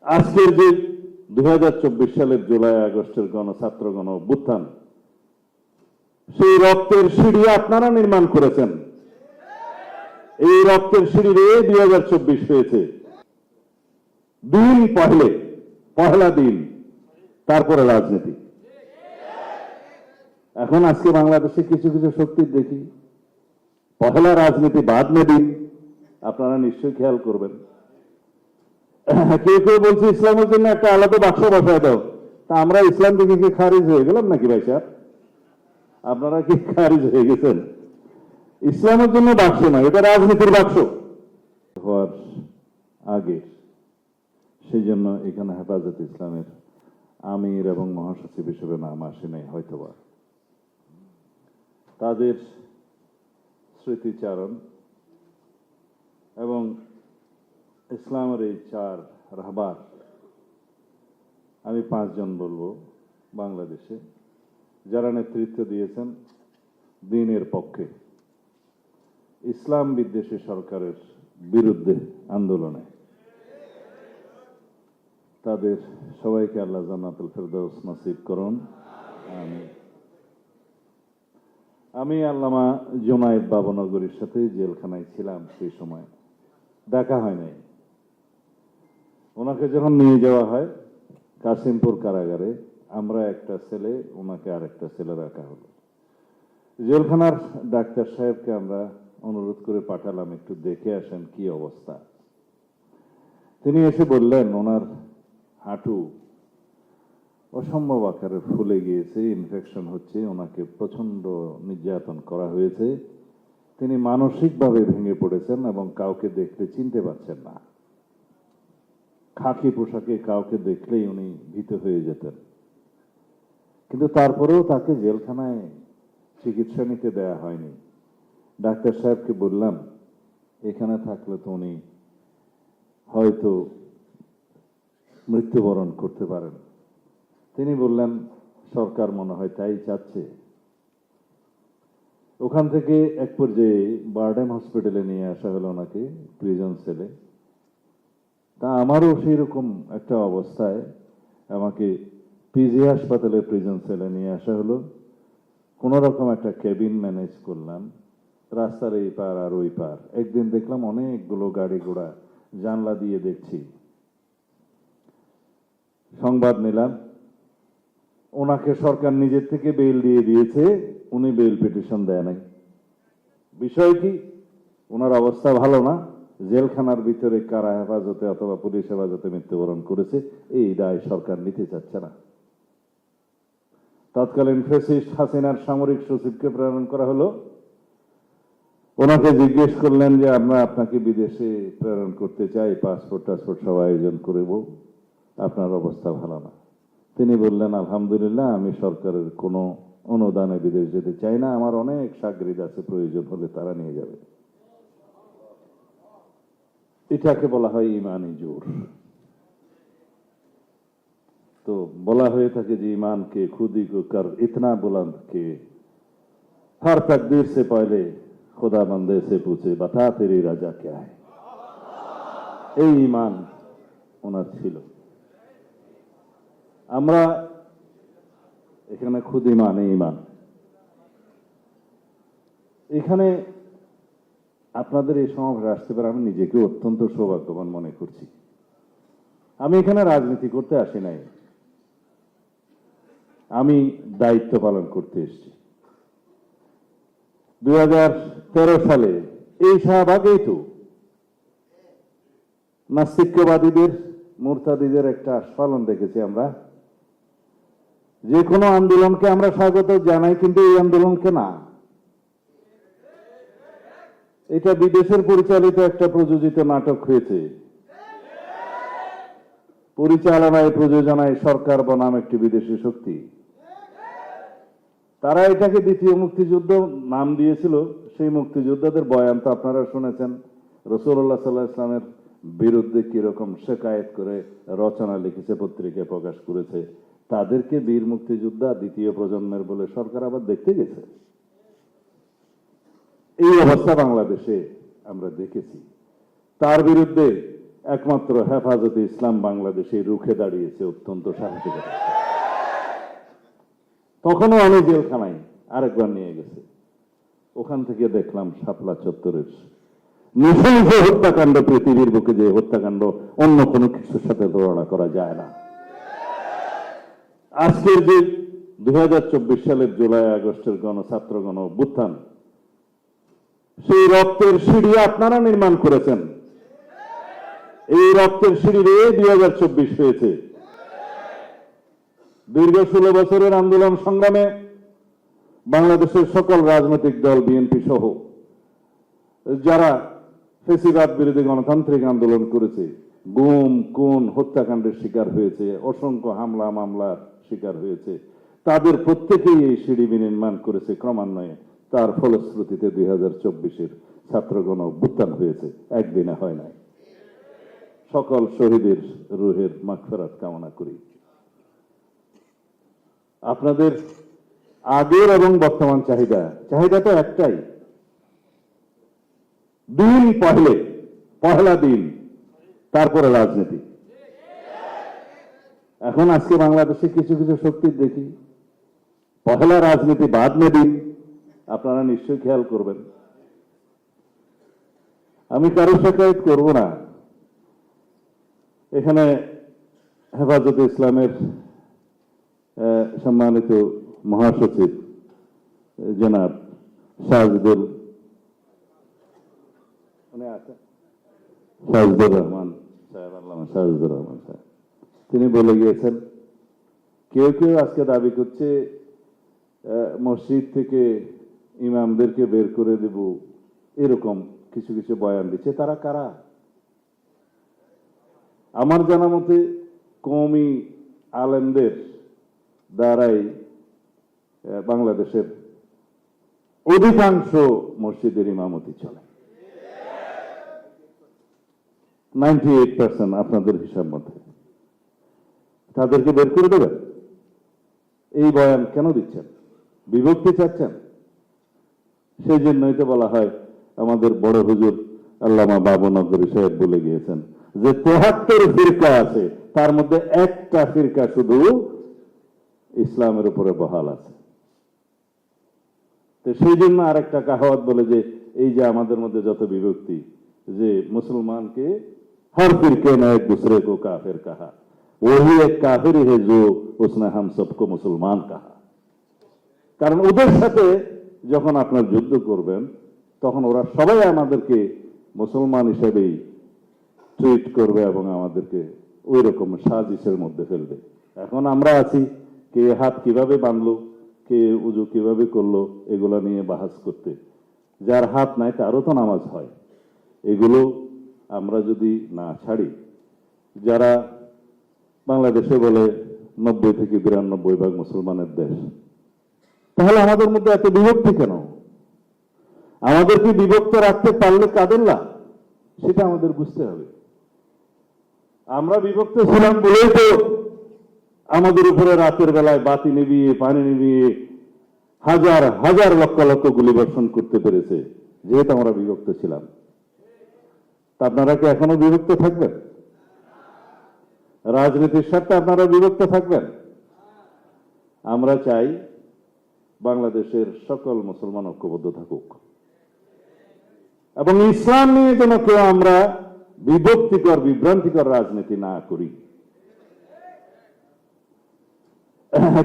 আজকের যে 2024 সালের জুলাই আগস্টের ছাত্র গণ অভ্যুত্থান, সেই রক্তের সিঁড়ি আপনারা নির্মাণ করেছেন। এই রক্তের সিঁড়ি 2024 পেয়েছে। দিন পহেলা দিন, তারপরে রাজনীতি। এখন আজকে বাংলাদেশে কিছু কিছু শক্তির দেখি পহেলা রাজনীতি বাদ মে দিন। আপনারা নিশ্চয়ই খেয়াল করবেন। কেউ কেউ বলছে ইসলামের জন্য একটা আলাদা বাক্স বসায় দাও। তা আমরা ইসলাম থেকে কি খারিজ হয়ে গেলাম নাকি ভাই সাহেব? আপনারা কি খারিজ হয়ে গেছেন? ইসলামের জন্য বাক্স না, এটা রাজনীতির বাক্স হওয়ার আগে। সেই জন্য এখানে হেফাজত ইসলামের আমির এবং মহাসচিব হিসেবে নাম আসে নাই হয়তোবা। তাদের স্মৃতিচারণ এবং ইসলামের এই 4 রাহবার, আমি 5 জন বলবো বাংলাদেশে যারা নেতৃত্ব দিয়েছেন দ্বীনের পক্ষে, ইসলাম বিদ্বেষী সরকারের বিরুদ্ধে আন্দোলনে। তাদের সবাইকে আল্লাহ জান্নাতুল ফেরদাউস নসিব করুন। আমি আল্লামা জুনায়েদ বাবনগরীর সাথে জেলখানায় ছিলাম, সেই সময় দেখা হয় নাই। ওনাকে যখন নিয়ে যাওয়া হয় কাশিমপুর কারাগারে, আমরা একটা সেলে, ওনাকে আরেকটা সেলে রাখা হলো। জেলখানার ডাক্তার সাহেবকে আমরা অনুরোধ করে পাঠালাম একটু দেখে আসেন কি অবস্থা। তিনি এসে বললেন ওনার হাঁটু অসম্ভব আকারে ফুলে গিয়েছে, ইনফেকশন হচ্ছে, ওনাকে প্রচন্ড নির্যাতন করা হয়েছে, তিনি মানসিকভাবে ভেঙে পড়েছেন এবং কাউকে দেখলে চিনতে পারছেন না। খাকি পোশাকে কাউকে দেখলেই উনি ভীত হয়ে যেতেন। কিন্তু তারপরেও তাকে জেলখানায় চিকিৎসা নিতে দেয়া হয়নি। ডাক্তার সাহেবকে বললাম এখানে থাকলে তো উনি হয়তো মৃত্যুবরণ করতে পারেন। তিনি বললেন সরকার মনে হয় তাই চাচ্ছে। ওখান থেকে এক পর্যায়ে বারডেম হসপিটালে নিয়ে আসা হলো ওনাকে, প্রিজন সেলে। তা আমারও সেই রকম একটা অবস্থায় আমাকে পিজি হাসপাতালে প্রিজন সেলে নিয়ে আসা হলো। কোন রকম একটা কেবিন ম্যানেজ করলাম, রাস্তার এই পার আর ওই পার। একদিন দেখলাম অনেকগুলো গাড়ি ঘোড়া, জানলা দিয়ে দেখছি। সংবাদ নিলাম ওনাকে সরকার নিজের থেকে বেল দিয়ে দিয়েছে, উনি বেল পিটিশন দেয় নাই। বিষয় কি? ওনার অবস্থা ভালো না, জেলখানার ভিতরে কারা হেফাজতে অথবা পুলিশ হেফাজতে মৃত্যুবরণ করেছে, এই দায় সরকার নিতে চাচ্ছে না। তৎকালীন ফ্যাসিস্ট হাসিনার সামরিক সচিবকে প্রেরণ করা হলো। ওনাকে জিজ্ঞেস করলেন যে আমরা আপনাকে বিদেশে প্রেরণ করতে চাই, পাসপোর্ট টাসপোর্ট সব আয়োজন করব, আপনার অবস্থা ভালো না। তিনি বললেন আলহামদুলিল্লাহ, আমি সরকারের কোনো অনুদানে বিদেশ যেতে চাই না, আমার অনেক সাগরিদ আছে, প্রয়োজন হলে তারা নিয়ে যাবে। এটাকে বলা হয় ইমানি জোর। তো বলা হয়ে থাকে যে ইমান কে খুদি কো কর ইতনা বুলন্দ কে হর তকদীর সে পহলে खुदा बंदे से पूछे बता तेरी राजा क्या है। এই ইমান ওনার ছিল। আমরা এখানে খুদ ইমান, ইমান এখানে আপনাদের এই সমাবেশে আসতে পারে আমি নিজেকে অত্যন্ত সৌভাগ্যবান মনে করছি। আমি এখানে রাজনীতি করতে আসি নাই, আমি দায়িত্ব পালন করতে এসেছি। 2013 সালে এই শাহবাগেই তো নাস্তিক্যবাদীদের, মুরতাদিদের একটা আস্ফালন দেখেছি আমরা। যে কোনো আন্দোলনকে আমরা স্বাগত জানাই, কিন্তু এই আন্দোলনকে না। এটা বিদেশের পরিচালিত একটা প্রযোজিত নাটক হয়েছে। পরিচালনায় প্রযোজনায় সরকার বনাম একটি বিদেশি শক্তি। তারা এটাকে দ্বিতীয় মুক্তিযুদ্ধ নাম দিয়েছিল। সেই মুক্তিযোদ্ধাদের বয়ান তো আপনারা শুনেছেন, রাসূলুল্লাহ সাল্লাল্লাহু আলাইহি ওয়াসাল্লামের বিরুদ্ধে কিরকম শিকায়েত করে রচনা লিখেছে, পত্রিকায় প্রকাশ করেছে। তাদেরকে বীর মুক্তিযোদ্ধা দ্বিতীয় প্রজন্মের বলে সরকার আবার দেখতে গেছে। এই অবস্থা বাংলাদেশে আমরা দেখেছি। তার বিরুদ্ধে একমাত্র হেফাজতে ইসলাম বাংলাদেশে রুখে দাঁড়িয়েছে অত্যন্ত সাহসিকতা। তখনও আমি জেলখানায় আরেকবার নিয়ে গেছে, ওখান থেকে দেখলাম শাপলা চত্বরের নৃশংস হত্যাকাণ্ড, পৃথিবীর বুকে যে হত্যাকাণ্ড অন্য কোনো কিছুর সাথে তুলনা করা যায় না। আজকের যে 2024 সালের জুলাই আগস্টের ছাত্র গণ অভ্যুত্থান, সেই রক্তের সিঁড়ি আপনারা নির্মাণ করেছেন। এই রক্তের সিঁড়ি দিয়ে 2024 হয়েছে। দীর্ঘ 16 বছরের আন্দোলন সংগ্রামে বাংলাদেশের সকল রাজনৈতিক দল, বিএনপি সহ যারা ফেসিবাদ বিরোধী গণতান্ত্রিক আন্দোলন করেছে, গুম, খুন, হত্যাকাণ্ডের শিকার হয়েছে, অসংখ্য হামলা মামলার শিকার হয়েছে, তাদের প্রত্যেকেই এই সিঁড়ি নির্মাণ করেছে ক্রমান্বয়ে। তার ফলশ্রুতিতে 2024-এর ছাত্রগণ অভ্যুত্থান হয়েছে, একদিনে হয় নাই। সকল শহীদের রুহের মাগফিরাত কামনা করি। আপনাদের আগের এবং বর্তমান চাহিদা তো একটাই, দিন পহেলা দিন, তারপরে রাজনীতি। এখন আজকে বাংলাদেশে কিছু কিছু শক্তি দেখি পহেলা রাজনীতি বাদ মে দিন। আপনারা নিশ্চয়ই খেয়াল করবেন। আমি কারো শিকায়ত করব না। এখানে হেফাজতে ইসলামের সম্মানিত মহাসচিব জনাব সাজিদুর রহমান সাহেব, তিনি বলে গিয়েছেন, কেউ কেউ আজকে দাবি করছে মসজিদ থেকে ইমামদেরকে বের করে দেব, এরকম কিছু কিছু বয়ান দিচ্ছে। তারা কারা? আমার জানা মতে কওমি আলেমদের দ্বারাই বাংলাদেশের অধিকাংশ মসজিদের ইমামতি চলে। 98% আপনাদের হিসাব মতে। তাদেরকে বের করে দেবেন? এই বয়ান কেন দিচ্ছেন? বিভক্তি চাচ্ছেন? সেই জন্যই তো বলা হয়, আমাদের বড় হুজুর আল্লামা বাবু নগরী সাহেব বলে গিয়েছেন যে 73 ফিরকা আছে, তার মধ্যে একটা ফিরকা শুধু ইসলামের উপরে বহাল আছে। তো সেই জন্য আরেকটা কাহাওয়াত বলে যে এই যে আমাদের মধ্যে যত বিভক্তি, যে মুসলমানকে हर फिरके ने एक दूसरे को काफिर कहा, वही एक काफिर है जो उसने हम सबको मुसलमान कहा। কারণ ওদের সাথে যখন আপনার যুদ্ধ করবেন, তখন ওরা সবাই আমাদেরকে মুসলমান হিসেবেই ট্রিট করবে এবং আমাদেরকে ওই রকম সাজিশের মধ্যে ফেলবে। এখন আমরা আছি, কে হাত কিভাবে বাঁধলো, কে উজু কিভাবে করলো, এগুলো নিয়ে বাহাস করতে। যার হাত নাই তারও তো নামাজ হয়। এগুলো আমরা যদি না ছাড়ি, যারা বাংলাদেশে বলে 90 থেকে 92% মুসলমানের দেশ, তাহলে আমাদের মধ্যে এত বিভক্তি কেন? আমাদেরকে বিভক্ত রাখতে পারলে কাদের লাভ, সেটা আমাদের বুঝতে হবে। আমরা বিভক্ত ছিলাম বলেই তো আমাদের উপরে রাতের বেলায় বাতি নিভিয়ে, পানি নিভিয়ে হাজার হাজার লক্ষ লক্ষ গুলি বর্ষণ করতে পেরেছে, যেহেতু আমরা বিভক্ত ছিলাম। আপনারা কি এখনো বিভক্ত থাকবেন? রাজনীতির স্বার্থে আপনারা বিভক্ত থাকবেন? আমরা চাই বাংলাদেশের সকল মুসলমান ঐক্যবদ্ধ থাকুক এবং ইসলাম নিয়ে যেন কেউ আমরা বিভক্তিকর, বিভ্রান্তিকর রাজনীতি না করি।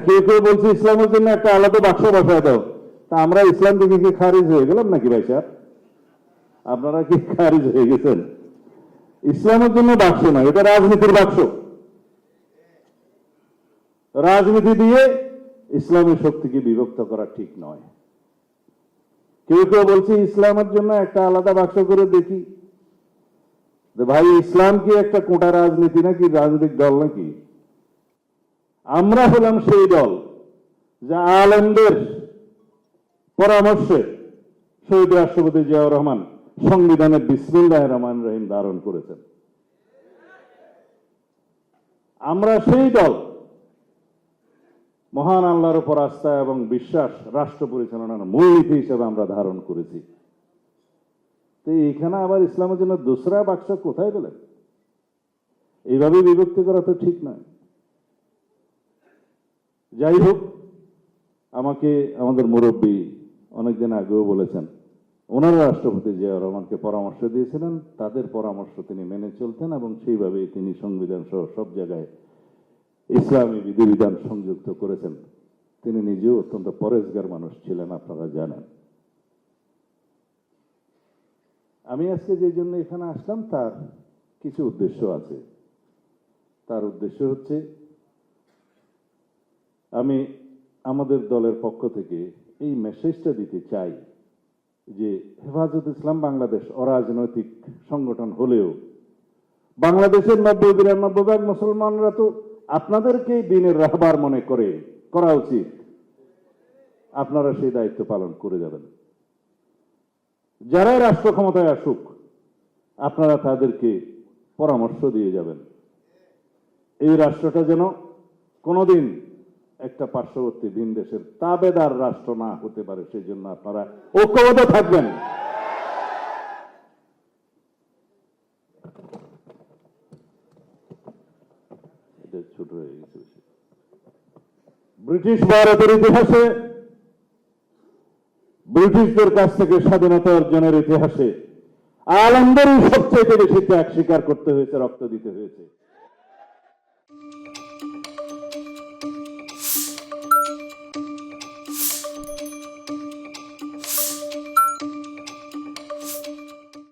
কেউ কেউ বলছে ইসলামের জন্য একটা আলাদা বাক্স বসায় দাও। তা আমরা ইসলাম থেকে কি খারিজ হয়ে গেলাম নাকি ভাই সাহেব? আপনারা কি খারিজ হয়ে গেছেন? ইসলামের জন্য বাক্স নয়, এটা রাজনীতির বাক্স। রাজনীতি দিয়ে ইসলামের শক্তিকে বিভক্ত করা ঠিক নয়। কেউ কেউ বলছে ইসলামের জন্য একটা আলাদা বাক্স করে দেখি। ভাই, ইসলাম কি একটা কোটা রাজনীতি নাকি, রাজনৈতিক দল নাকি? আমরা হলাম সেই দল যা আলেমদের পরামর্শে শহীদ রাষ্ট্রপতি জিয়াউর রহমান সংবিধানে বিসমিল্লাহির রহমানির রহিম ধারণ করেছেন। আমরা সেই দল, মহান আল্লাহর উপর আস্থা এবং বিশ্বাস রাষ্ট্র পরিচালনার মূলনীতি হিসেবে আমরা ধারণ করেছি। তো এখানে আবার ইসলামের জন্য দোসরা বাক্স কোথায় পেলেন? এইভাবে বিভক্তি করা তো ঠিক নয়। যাই হোক, আমাকে আমাদের মুরব্বী অনেকদিন আগেও বলেছেন, ওনারা রাষ্ট্রপতি জিয়াউর রহমানকে পরামর্শ দিয়েছিলেন, তাদের পরামর্শ তিনি মেনে চলতেন এবং সেইভাবেই তিনি সংবিধান সহ সব জায়গায় ইসলামী বিধিবিধান সংযুক্ত করেছেন। তিনি নিজেও অত্যন্ত পরেশগার মানুষ ছিলেন, আপনারা জানেন। আমি আজকে যে জন্য এখানে আসলাম তার কিছু উদ্দেশ্য আছে। তার উদ্দেশ্য হচ্ছে, আমি আমাদের দলের পক্ষ থেকে এই মেসেজটা দিতে চাই যে হেফাজত ইসলাম বাংলাদেশ অরাজনৈতিক সংগঠন হলেও বাংলাদেশের 90-92% মুসলমানরা তো আপনাদেরকেই দিনের রাহবার মনে করা উচিত। আপনারা সেই দায়িত্ব পালন করে যাবেন। যারাই রাষ্ট্র ক্ষমতায় আসুক, আপনারা তাদেরকে পরামর্শ দিয়ে যাবেন। এই রাষ্ট্রটা যেন কোনোদিন একটা পার্শ্ববর্তী ভিন দেশের তাবেদার রাষ্ট্র না হতে পারে, সেই জন্য আপনারা ঐক্যবদ্ধ থাকবেন। এটা ছোট হয়ে গেছে। ব্রিটিশ ভারতের ইতিহাসে, ব্রিটিশদের কাছ থেকে স্বাধীনতা অর্জনের ইতিহাসে আলমদেরই সবচেয়ে বেশি ত্যাগ স্বীকার করতে হয়েছে, রক্ত দিতে হয়েছে।